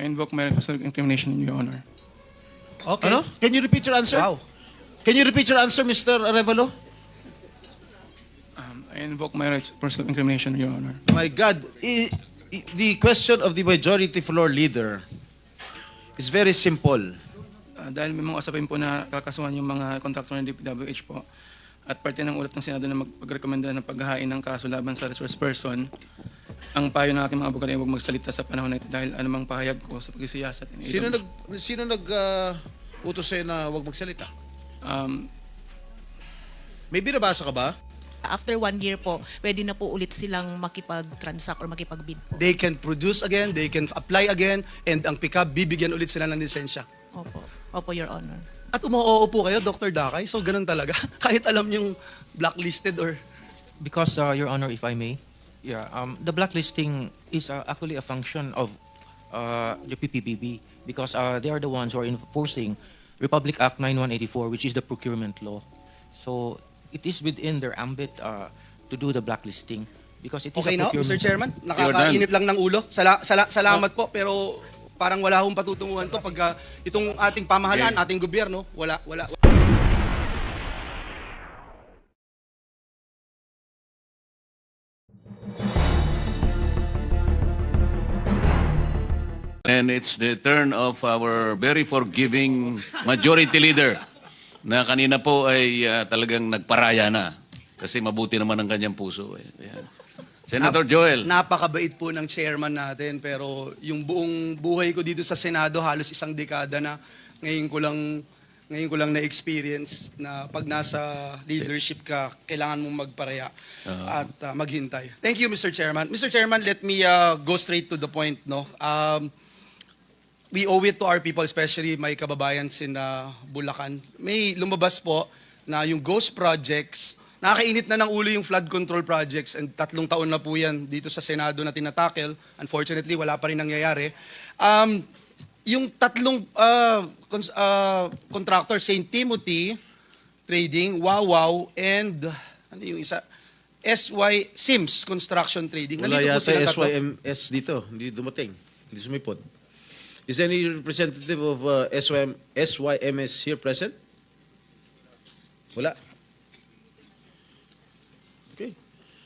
I invoke my right to self-incrimination, Your Honor. Okay. Ano? Can you repeat your answer? Wow. Can you repeat your answer, Mr. Arevalo? I invoke my right for self-incrimination, Your Honor. My God, the question of the majority floor leader is very simple. Dahil may mga usapin po na kakasuhan yung mga kontraktor ng DPWH po at parte ng ulat ng Senado na magrekomenda ng paghahain ng kaso laban sa resource person, ang payo ng aking mga abogado ay huwag magsalita sa panahon na ito dahil anumang pahayag ko sa pagsisiyasat. Sino utos sa'yo na huwag magsalita? May binabasa ka ba? After 1 year po, pwede na po ulit silang makipag-transact or makipag-bid po. They can produce again, they can apply again, and ang pickup, bibigyan ulit sila ng lisensya. Opo. Opo, Your Honor. At umoo po kayo, Dr. Dakay, so ganun talaga. Kahit alam niyong blacklisted or... Because, Your Honor, if I may, the blacklisting is actually a function of the PPPB because they are the ones who are enforcing Republic Act 9184, which is the procurement law. So it is within their ambit to do the blacklisting because it is Okay a na, procurement. Mr. Chairman, nakakainit lang ng ulo. Salamat po, pero parang wala akong patutunguhan to pagka itong ating pamahalaan, ating gobyerno, wala. And it's the turn of our very forgiving majority leader na kanina po ay talagang nagparaya na kasi mabuti naman ang kanyang puso. Ayan. Senator Joel. Napakabait po ng chairman natin, pero yung buong buhay ko dito sa Senado, halos isang dekada na, ngayon ko lang na-experience na pag nasa leadership ka, kailangan mong magparaya at maghintay. Thank you, Mr. Chairman. Mr. Chairman, let me go straight to the point. No? We owe it to our people, especially my kababayan in Bulacan. May lumabas po na yung ghost projects, nakakainit na ng ulo yung flood control projects and 3 taon na po yan dito sa Senado na tinatakel. Unfortunately, wala pa rin nangyayari. Yung 3 contractor, St. Timothy Trading, Wawaw, and ano yung isa? SY Sims Construction Trading. Wala Nandito po yata sila tatlo. SYMS dito. Hindi dumating. Hindi sumipot. Is any representative of SYMS here present? Wala. Okay.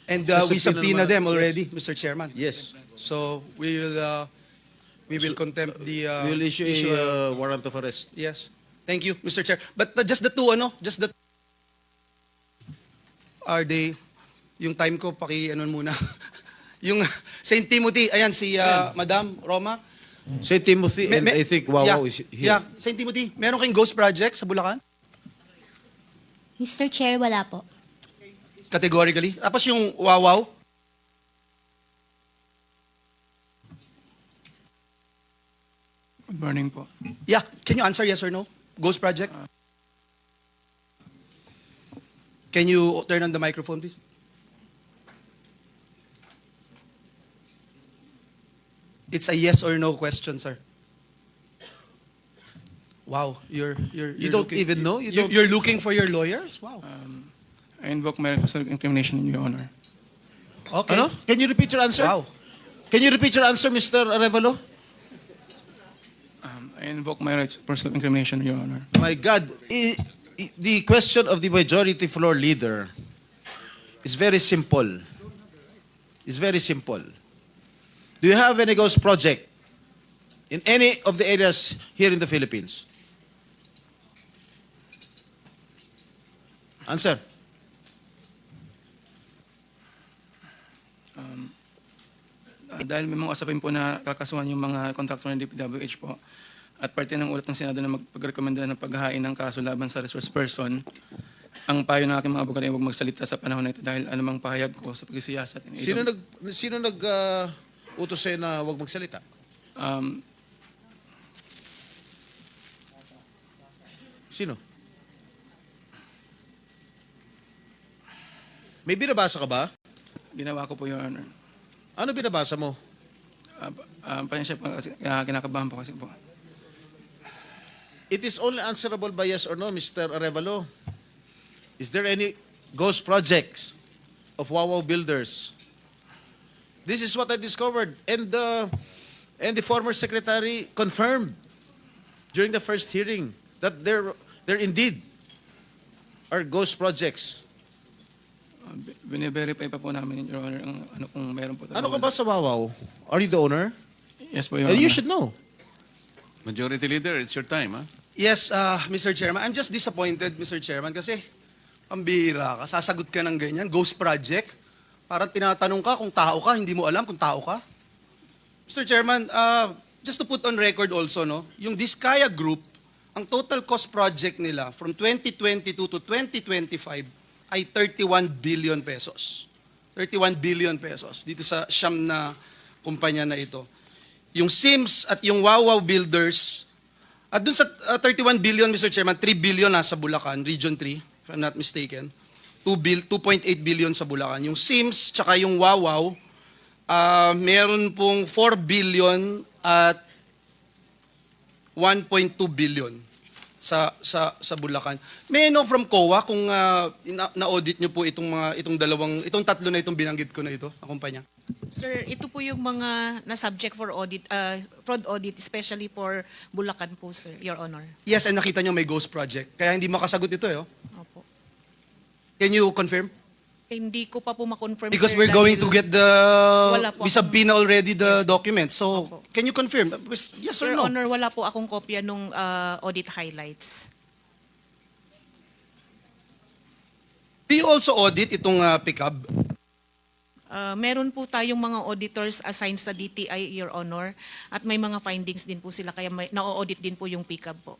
And So, we subpoena subpoena naman- them yes. already, Mr. Chairman. Yes. So we will contempt the We will issue a warrant of arrest. yes. Thank you, Mr. Chair. But just the two are they yung time ko muna. Yung St. Timothy, ayan si Madam Roma. St. Timothy and I think Wawaw is here. Yeah, St. Timothy, meron kayong ghost project sa Bulacan? Mr. Chair, wala po. Categorically. Tapos yung Wawaw, Good morning po. yeah, can you answer yes or no? Ghost project? Can you turn on the microphone, please? It's a yes or no question, sir. Wow, you're You don't even know? You don't- You're looking for your lawyers? Wow. I invoke my right for self-incrimination, Your Honor. Okay. Ano? Can you repeat your answer? Wow. Can you repeat your answer, Mr. Arevalo? I invoke my right for self-incrimination, Your Honor. My God, the question of the majority floor leader is very simple. It's very simple. Do you have any ghost project in any of the areas here in the Philippines? Answer. Dahil may mga usapin po na kakasuhan yung mga kontraktor ng DPWH po at parte ng ulat ng Senado na magrekomenda ng paghahain ng kaso laban sa resource person, ang payo ng aking mga abogado ay huwag magsalita sa panahon na ito dahil anumang pahayag ko sa pagsisiyasat. Sino utos sa'yo na huwag magsalita? Sino? May binabasa ka ba? Ginawa ko po, Your Honor. Ano binabasa mo? Pasensya po kasi kinakabahan po kasi po. It is only answerable by yes or no, Mr. Arevalo. Is there any ghost projects of Wawaw Builders? This is what I discovered. And And the former secretary confirmed during the first hearing that there indeed are ghost projects. Bine-verify pa po namin, Your Honor, ang ano kung meron po. Ano ka ba sa Wawaw? Are you the owner? Yes po, Your And you Honor. should know. Majority Leader, it's your time, ha? Yes, Mr. Chairman. I'm just disappointed, Mr. Chairman, kasi pambihira ka. Sasagot ka ng ganyan. Ghost project. Parang tinatanong ka kung tao ka, hindi mo alam kung tao ka. Mr. Chairman, just to put on record also, no, yung Diskaya Group, ang total cost project nila from 2022 to 2025 ay 31 billion pesos. 31 billion pesos dito sa siyam na kumpanya na ito. Yung Sims at yung Wawaw Builders, at dun sa 31 billion, Mr. Chairman, 3 billion nasa Bulacan, Region 3, if I'm not mistaken. 2.8 billion sa Bulacan. Yung Sims, tsaka yung Wawaw, meron pong 4 billion at 1.2 billion sa Bulacan. May I know from COA kung na-audit niyo po itong tatlo na itong binanggit ko na ito, na kumpanya? Sir, ito po yung mga na-subject for audit, fraud audit, especially for Bulacan po, sir, Your Honor. Yes, and nakita niyo may ghost project. Kaya hindi makasagot ito, eh. Oh. Opo. Can you confirm? Hindi ko pa po ma-confirm, Because sir, we're going dahil- to get the, Wala po we akong- subpoena already the documents. So, Opo. can you confirm? Yes or Your no? Honor, wala po akong kopya nung audit highlights. Do you also audit itong PICAB? Meron po tayong mga auditors assigned sa DTI, Your Honor, at may mga findings din po sila, kaya na-audit din po yung PICAB po.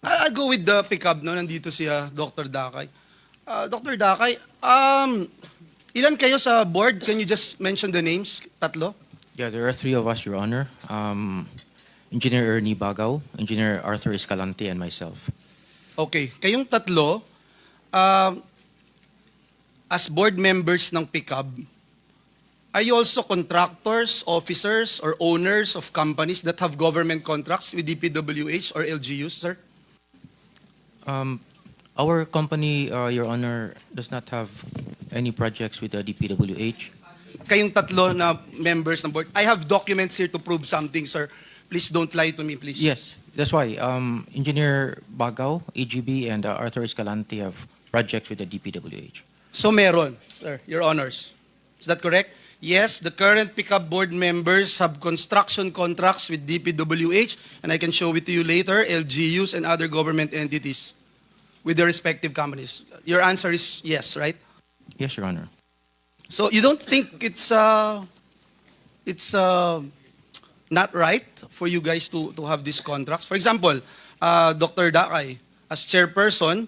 I'll go with the PICAB, no? Nandito si Dr. Dakay. Dr. Dakay, ilan kayo sa board? Can you just mention the names? Tatlo? Yeah, there are three of us, Your Honor. Engineer Ernie Bagaw, Engineer Arthur Escalante, and myself. Okay. Kayong tatlo, as board members ng PICAB, are you also contractors, officers, or owners of companies that have government contracts with DPWH or LGUs, sir? Our company, Your Honor, does not have any projects with the DPWH. Kayong tatlo na members ng board. I have documents here to prove something, sir. Please don't lie to me, please. Yes, that's why Engineer Bagaw, AGB, and Arthur Escalante have projects with the DPWH. So meron, sir, your honors. Is that correct? Yes, the current PICAB board members have construction contracts with DPWH, and I can show it to you later, LGUs and other government entities with their respective companies. Your answer is yes, right? Yes, Your Honor. So you don't think it's not right for you guys to have these contracts? For example, Dr. Dakay, as chairperson,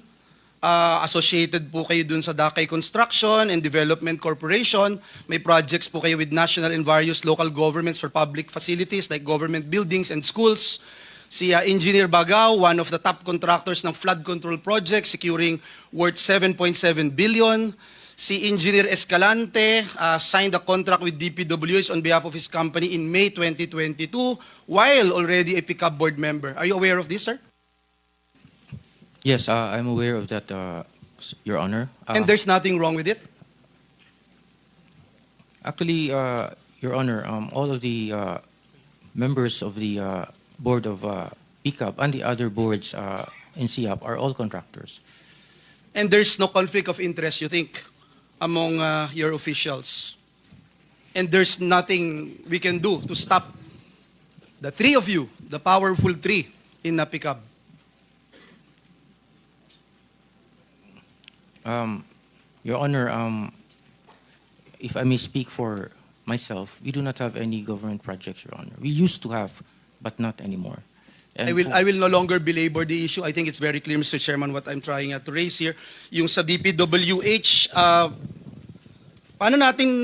associated po kayo dun sa Dakay Construction and Development Corporation. May projects po kayo with national and various local governments for public facilities like government buildings and schools. Si Engineer Bagaw, one of the top contractors ng flood control project, securing worth 7.7 billion. Si Engineer Escalante signed a contract with DPWH on behalf of his company in May 2022 while already a PICAB board member. Are you aware of this, sir? Yes, I'm aware of that, Your Honor. And there's nothing wrong with it? Actually, Your Honor, all of the members of the board of PICAB and the other boards in SIAP are all contractors. And there's no conflict of interest, you think, among your officials? And there's nothing we can do to stop the three of you, the powerful three in PICAB? Your Honor, if I may speak for myself, we do not have any government projects, Your Honor. We used to have, but not anymore. And I will no longer belabor the issue. I think it's very clear, Mr. Chairman, what I'm trying to raise here. Yung sa DPWH, paano natin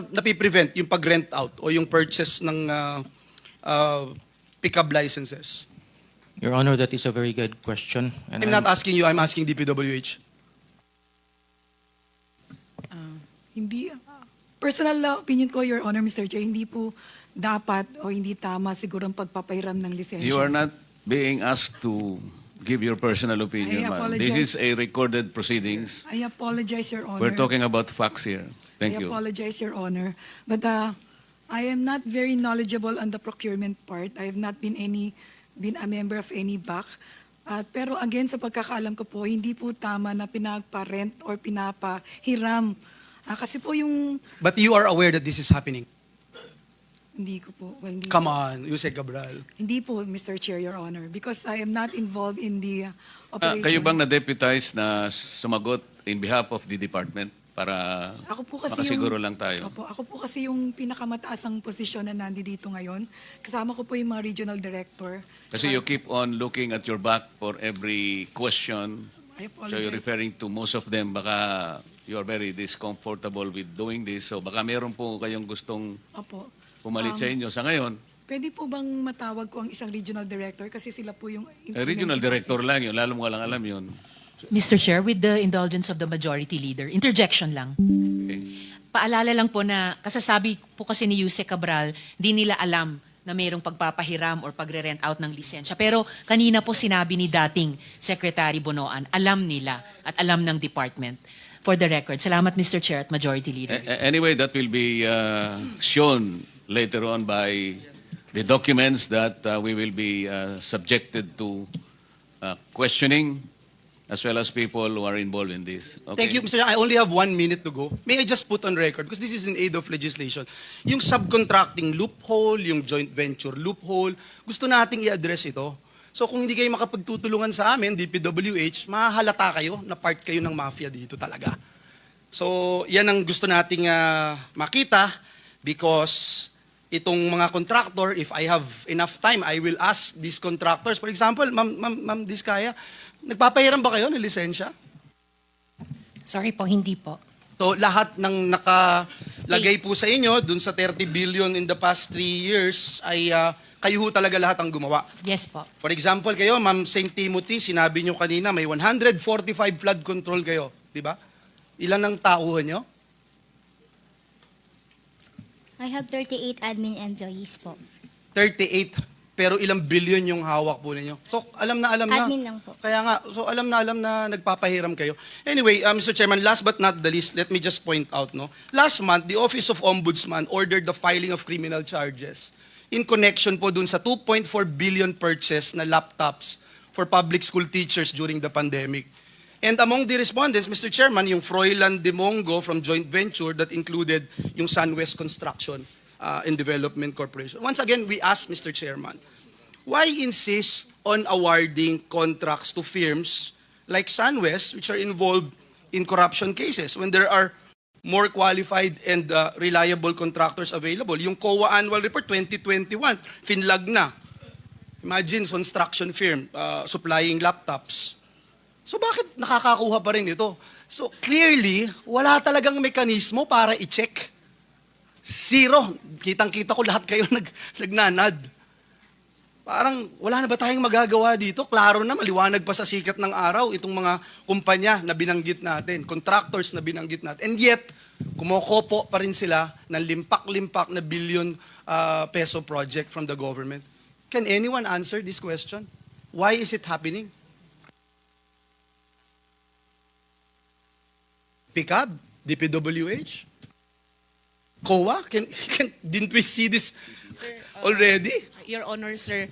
napiprevent yung pag-rent out o yung purchase ng PICAB licenses? Your Honor, that is a very good question. And I'm not asking you, I'm asking DPWH. Hindi, personal opinion ko, Your Honor, Mr. Chair, hindi po dapat o hindi tama siguro ang pagpapairam ng lisensya. You are not being asked to give your personal opinion, I ma'am. This is apologize. a recorded proceedings. I apologize, Your Honor. We're talking about facts here. Thank I you. apologize, Your Honor. But I am not very knowledgeable on the procurement part. I have not been a member of any BAC. Pero again, sa pagkakaalam ko po, hindi po tama na pinagpa-rent or pinapahiram. Kasi po yung, But you are aware that this is happening. hindi ko po, well, hindi, Come on, Yusek Cabral. hindi po, Mr. Chair, Your Honor, because I am not involved in the operation. Kayo bang na-deputize na sumagot in behalf of the department para Ako po kasi makasiguro yung, lang tayo? Opo, ako po kasi yung pinakamataasang posisyon na nandito ngayon. Kasama ko po yung mga regional director. Kasi you keep on looking at your back for every question. I So you're apologize. referring to most of them, baka you are very discomfortable with doing this. So baka meron po kayong gustong Opo. pumalit sa inyo. Sa ngayon, Pwede po bang matawag ko ang isang regional director kasi sila po yung regional director lang yun. Lalo mo lang alam yun. Mr. Chair, with the indulgence of the majority leader, interjection lang. Okay. Paalala lang po na kasasabi po kasi ni Yusek Cabral, di nila alam na mayroong pagpapahiram or pagre-rent out ng lisensya. Pero kanina po sinabi ni dating Secretary Bonoan, alam nila at alam ng department. For the record, salamat Mr. Chair at Majority Leader. Anyway, that will be shown later on by the documents that we will be subjected to questioning, as well as people who are involved in this. Okay? Thank you, Mr. Chair. I only have 1 minute to go. May I just put on record, because this is in aid of legislation, yung subcontracting loophole, yung joint venture loophole, gusto nating i-address ito. So kung hindi kayo makapagtutulungan sa amin, DPWH, mahahalata kayo na part kayo ng mafia dito talaga. So yan ang gusto nating makita, because itong mga contractor, if I have enough time, I will ask these contractors. For example, Ma'am Diskaya, nagpapahiram ba kayo ng lisensya? Sorry po, hindi po. So lahat ng nakalagay po sa inyo dun sa 30 billion in the past 3 years ay kayo ho talaga lahat ang gumawa. Yes po. For example, kayo, Ma'am St. Timothy, sinabi nyo kanina may 145 flood control kayo, di ba? Ilan ang tauhan nyo? I have 38 admin employees po. 38. Pero ilang billion yung hawak po ninyo. So alam na Admin lang po. Kaya nga, so alam na nagpapahiram kayo. Anyway, Mr. Chairman, last but not the least, let me just point out, no. Last month, the Office of Ombudsman ordered the filing of criminal charges in connection po dun sa 2.4 billion purchase na laptops for public school teachers during the pandemic. And among the respondents, Mr. Chairman, yung Froilan Demongo from joint venture that included yung SunWest Construction and Development Corporation. Once again, we ask, Mr. Chairman, why insist on awarding contracts to firms like SunWest, which are involved in corruption cases, when there are more qualified and reliable contractors available? Yung COA Annual Report 2021, finlag na. Imagine, construction firm supplying laptops. So bakit nakakakuha pa rin ito? So clearly, wala talagang mekanismo para i-check. Zero. Kitang-kita ko lahat kayo nagnanad. Parang wala na ba tayong magagawa dito? Klaro na, maliwanag pa sa sikat ng araw itong mga kumpanya na binanggit natin, contractors na binanggit natin. And yet, kumokopo pa rin sila ng limpak-limpak na billion peso project from the government. Can anyone answer this question? Why is it happening? PICAB, DPWH, COA, didn't we see this already? Your Honor, sir,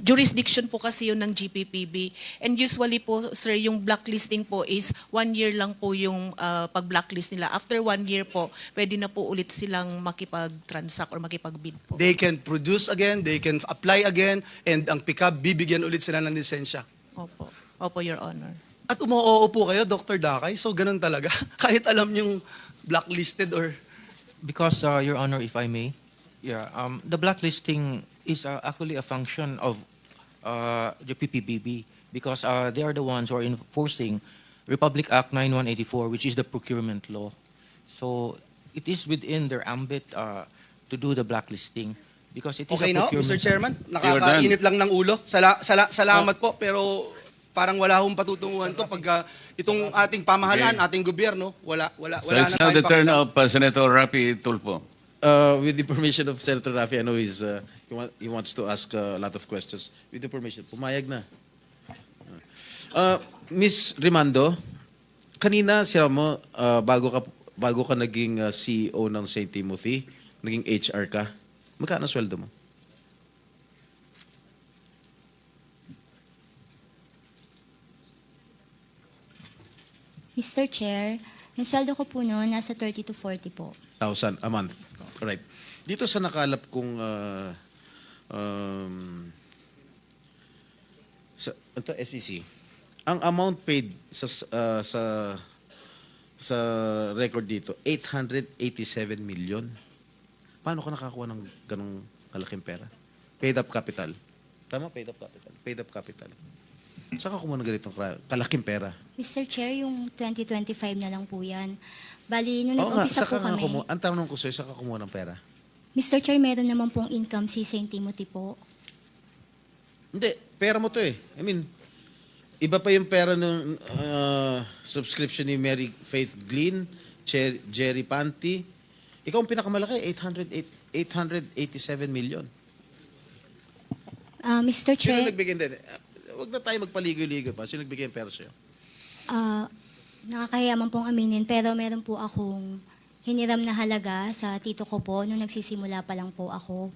jurisdiction po kasi yun ng GPPB. And usually po, sir, yung blacklisting po is 1 year lang po yung pag-blacklist nila. After 1 year po, pwede na po ulit silang makipag-transact or makipag-bid po. They can produce again, they can apply again, and ang PICAB, bibigyan ulit sila ng lisensya. Opo. Opo, Your Honor. At umoo po kayo, Dr. Dakay, so ganun talaga. Kahit alam yung blacklisted or... Because, Your Honor, if I may, the blacklisting is actually a function of the PPBB because they are the ones who are enforcing Republic Act 9184, which is the procurement law. So it is within their ambit to do the blacklisting because it is Okay a na, procurement. Mr. Chairman? You're Nakakainit lang ng ulo. Salamat po, pero parang wala hong patutunguhan to pagka itong ating pamahalaan, Okay. ating gobyerno, wala So na it's now the tayong turn pakialam. of Senator Rapi Tulfo. With the permission of Senator Rafi, I know he wants to ask a lot of questions. With the permission, pumayag na. Miss Rimando, kanina sila mo, bago ka naging CEO ng St. Timothy, naging HR ka, magkano sweldo mo? Mr. Chair, yung sweldo ko po noon, nasa 30 to 40 po. 1,000 a month. Right. Dito sa nakalap kong ito SEC. Ang amount paid sa record dito, 887 million. Paano ka nakakuha ng ganong kalaking pera? Paid up capital. Tama, paid up capital. Paid up capital. Saan ka kumuha ng ganitong kalaking pera? Mr. Chair, yung 2025 na lang po yan. Bali, nung Oo nga, nag-umpisa saka po nga kami, kumuha. Ang tanong ko sa'yo, saan ka kumuha ng pera? Mr. Chair, meron naman pong income si St. Timothy po. Hindi, pera mo to eh. I mean, iba pa yung pera ng subscription ni Mary Faith Glynn, Jerry Panty. Ikaw ang pinakamalaki, 887 million. Mr. Sino Chair, nagbigay? Hindi, huwag na tayo magpaligoy-ligoy pa. Sino nagbigay ng pera sa'yo? nakakayaman pong aminin, pero meron po akong hiniram na halaga sa tito ko po nung nagsisimula pa lang po ako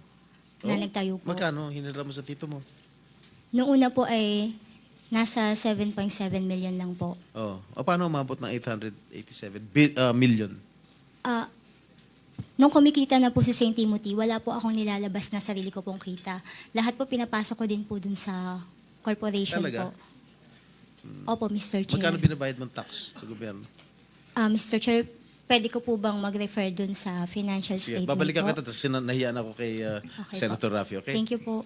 na Oh, nagtayo po. Magkano? Hinira mo sa tito mo? Noong una po ay nasa 7.7 million lang po. Oh. O paano umabot ng 887 million? Nung kumikita na po si St. Timothy, wala po akong nilalabas na sarili ko pong kita. Lahat po pinapasok ko din po dun sa corporation Talaga? po. Opo, Mr. Chair. Magkano binabayad mong tax sa gobyerno? Mr. Chair, pwede ko po bang mag-refer dun sa financial Sige, statement babalikan po? kita. Tapos nahiyan ako kay Okay Senator po. Raffy, okay? Thank you po.